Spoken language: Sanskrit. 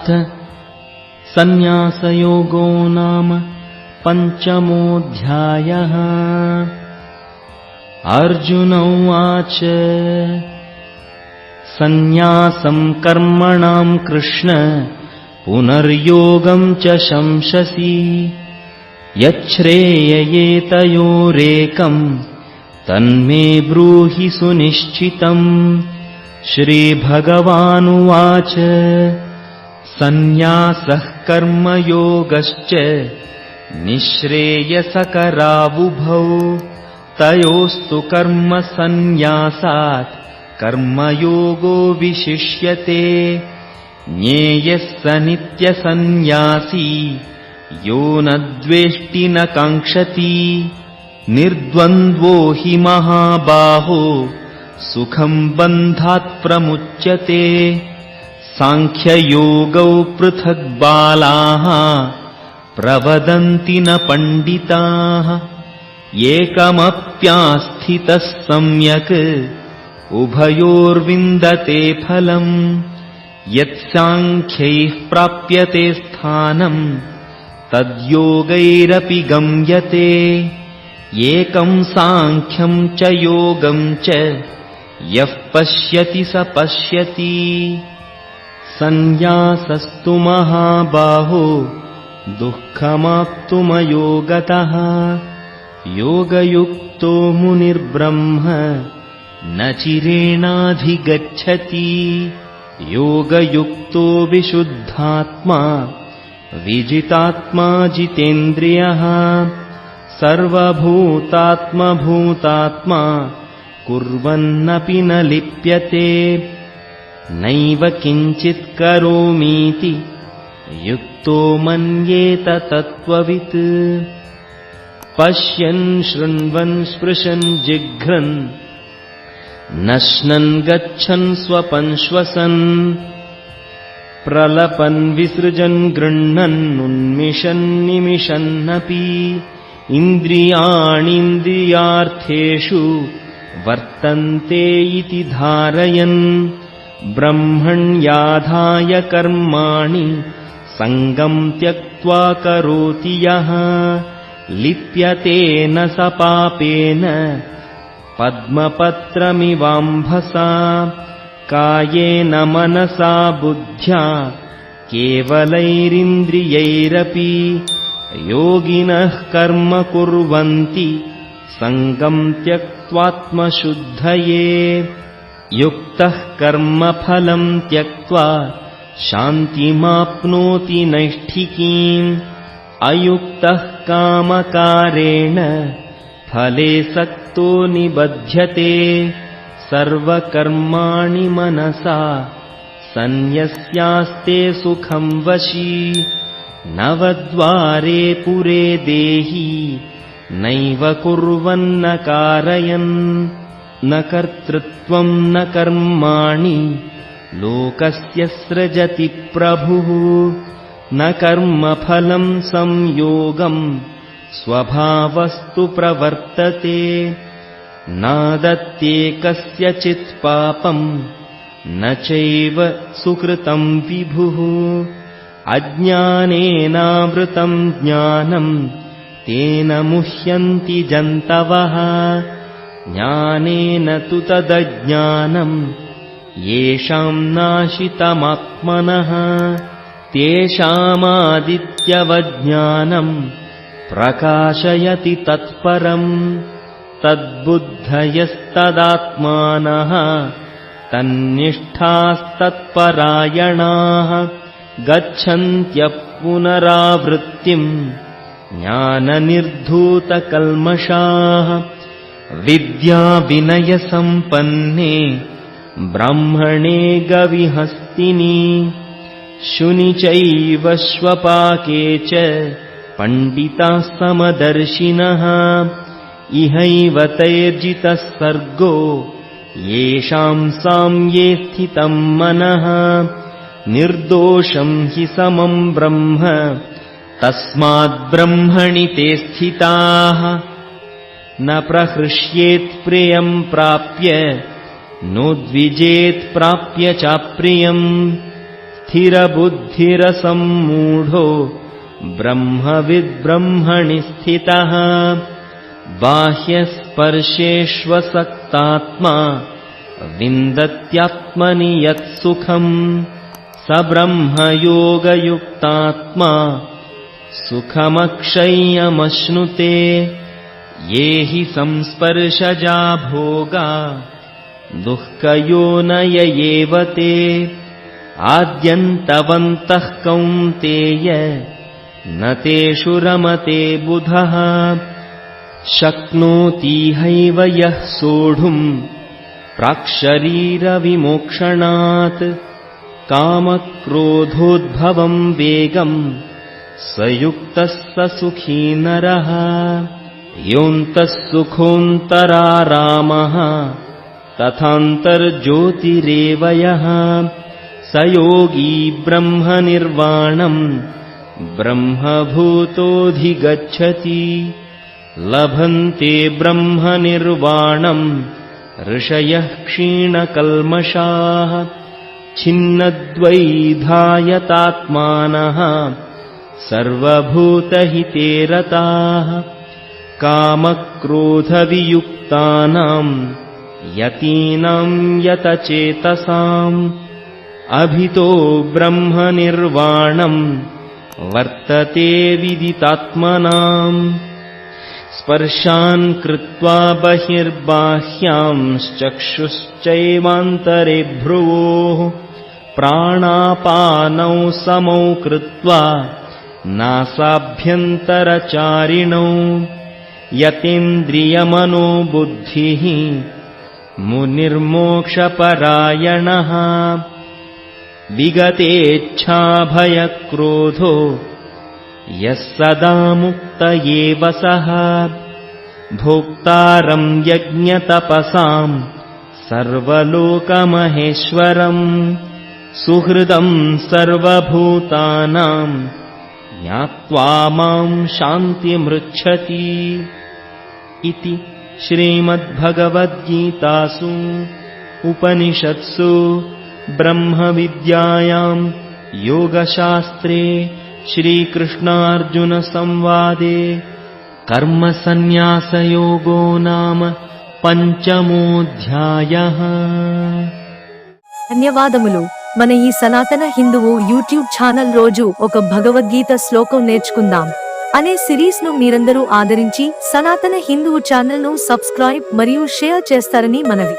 अथ सन्न्यासयोगो नाम पञ्चमोऽध्यायः। अर्जुन उवाच सन्न्यासं कर्मणां कृष्ण पुनर्योगं च शंससि यच्छ्रेययेतयोरेकं तन्मे ब्रूहि सुनिश्चितम्। श्रीभगवानुवाच सन्न्यासः कर्मयोगश्च निःश्रेयसकरावुभौ तयोस्तु कर्मसन्न्यासात् कर्मयोगो विशिष्यते। ज्ञेयः स नित्यसन्न्यासी यो न द्वेष्टि न काङ्क्षति निर्द्वन्द्वो हि महाबाहो सुखं बन्धात् प्रमुच्यते। सांख्ययोगौ पृथक् बालाः प्रवदन्ति न पण्डिताः एकमप्यास्थितः सम्यक् उभयोर्विन्दते फलम्। यत्साङ्ख्यैः प्राप्यते स्थानम् तद्योगैरपि गम्यते। एकं साङ्ख्यं च योगं च यः पश्यति स पश्यति। सन्न्यासस्तु महाबाहो दुःखमाप्तुमयोगतः योगयुक्तो मुनिर्ब्रह्म न चिरेणाधिगच्छति। योगयुक्तो विशुद्धात्मा विजितात्मा जितेन्द्रियः सर्वभूतात्मभूतात्मा कुर्वन्नपि न लिप्यते। नैव किञ्चित् करोमीति युक्तो मन्येत तत्त्ववित्। पश्यन् शृण्वन् स्पृशन् जिघ्रन् नश्नन् गच्छन् स्वपन् श्वसन् प्रलपन् विसृजन् गृह्णन् उन्मिषन् निमिषन्नपि इन्द्रियाणीन्द्रियार्थेषु वर्तन्ते इति धारयन् ब्रह्मण्याधाय कर्माणि सङ्गम् त्यक्त्वा करोति यः लिप्यते न स पापेन पद्मपत्रमिवाम्भसा। कायेन मनसा बुद्ध्या केवलैरिन्द्रियैरपि योगिनः कर्म कुर्वन्ति सङ्गम् त्यक्त्वात्मशुद्धये। युक्तः कर्मफलम् त्यक्त्वा शान्तिमाप्नोति नैष्ठिकीम्। अयुक्तः कामकारेण फले सक्तो निबध्यते। सर्वकर्माणि मनसा सन्न्यस्यास्ते सुखं वशी। नवद्वारे पुरे देहि नैव कुर्वन्न कारयन्। न कर्तृत्वं न कर्माणि लोकस्य सृजति प्रभुः। न कर्मफलं संयोगम् स्वभावस्तु प्रवर्तते। नादत्ते कस्यचित् पापम् न चैव सुकृतं विभुः। अज्ञानेनावृतं ज्ञानम् तेन मुह्यन्ति जन्तवः। ज्ञानेन तु तदज्ञानम् येषां नाशितमात्मनः। तेषामादित्यवज्ञानम् प्रकाशयति तत्परम्। तद्बुद्धयस्तदात्मानः तन्निष्ठास्तत्परायणाः गच्छन्त्यः पुनरावृत्तिम् ज्ञाननिर्धूतकल्मषाः। विद्याविनयसम्पन्ने ब्राह्मणे गविहस्तिनि शुनि चैव श्वपाके च पण्डिताः समदर्शिनः। इहैव तैर्जितः सर्गो येषां साम्ये स्थितं मनः। निर्दोषं हि समं ब्रह्म तस्माद्ब्रह्मणि ते स्थिताः। न प्रहृष्येत् प्रियं प्राप्य नोद्विजेत् प्राप्य चाप्रियम्। स्थिरबुद्धिरसम्मूढो ब्रह्मविद्ब्रह्मणि स्थितः बाह्यस्पर्शेष्वसक्तात्मा विन्दत्यात्मनि यत्सुखम् स ब्रह्मयोगयुक्तात्मा सुखमक्षय्यमश्नुते ये हि संस्पर्शजा भोगा दुःखयोनय एव ते आद्यन्तवन्तः कौन्तेय न तेषु रमते बुधः शक्नोतीहैव यः सोढुम् प्राक्शरीरविमोक्षणात् कामक्रोधोद्भवम् वेगम् स युक्तः स सुखी नरः योऽन्तः सुखोऽन्तरारामः तथान्तर्ज्योतिरेव यः स योगी ब्रह्मनिर्वाणम् ब्रह्मभूतोऽधिगच्छति लभन्ते ब्रह्मनिर्वाणम् ऋषयः क्षीणकल्मषाः छिन्नद्वैधायतात्मानः सर्वभूतहिते रताः कामक्रोधवियुक्तानाम् यतीनाम् यतचेतसाम् अभितो ब्रह्मनिर्वाणम् वर्तते विदितात्मनाम् स्पर्शान् कृत्वा बहिर्बाह्यांश्चक्षुश्चैवान्तरे भ्रुवोः प्राणापानौ समौ कृत्वा नासाभ्यन्तरचारिणौ यतीन्द्रियमनो बुद्धिः मुनिर्मोक्षपरायणः विगतेच्छाभयक्रोधो यः सदा मुक्त एव सः भोक्तारम् यज्ञतपसाम् सर्वलोकमहेश्वरम् सुहृदम् सर्वभूतानाम् ज्ञात्वा माम् शान्तिमृच्छति इति श्रीमद्भगवद्गीतासु उपनिषत्सु ब्रह्मविद्यायाम् योगशास्त्रे श्रीकृष्णार्जुनसंवादे कर्मसन्न्यासयोगो नाम पंचमोऽध्यायः। ధన్యవాదములు. మన ఈ సనాతన హిందువు యూట్యూబ్ ఛానల్ రోజు ఒక భగవద్గీత శ్లోకం నేర్చుకుందాం అనే సిరీస్ ను మీరందరూ ఆదరించి సనాతన హిందువు ఛానల్ ను సబ్స్క్రైబ్ మరియు షేర్ చేస్తారని మనవి.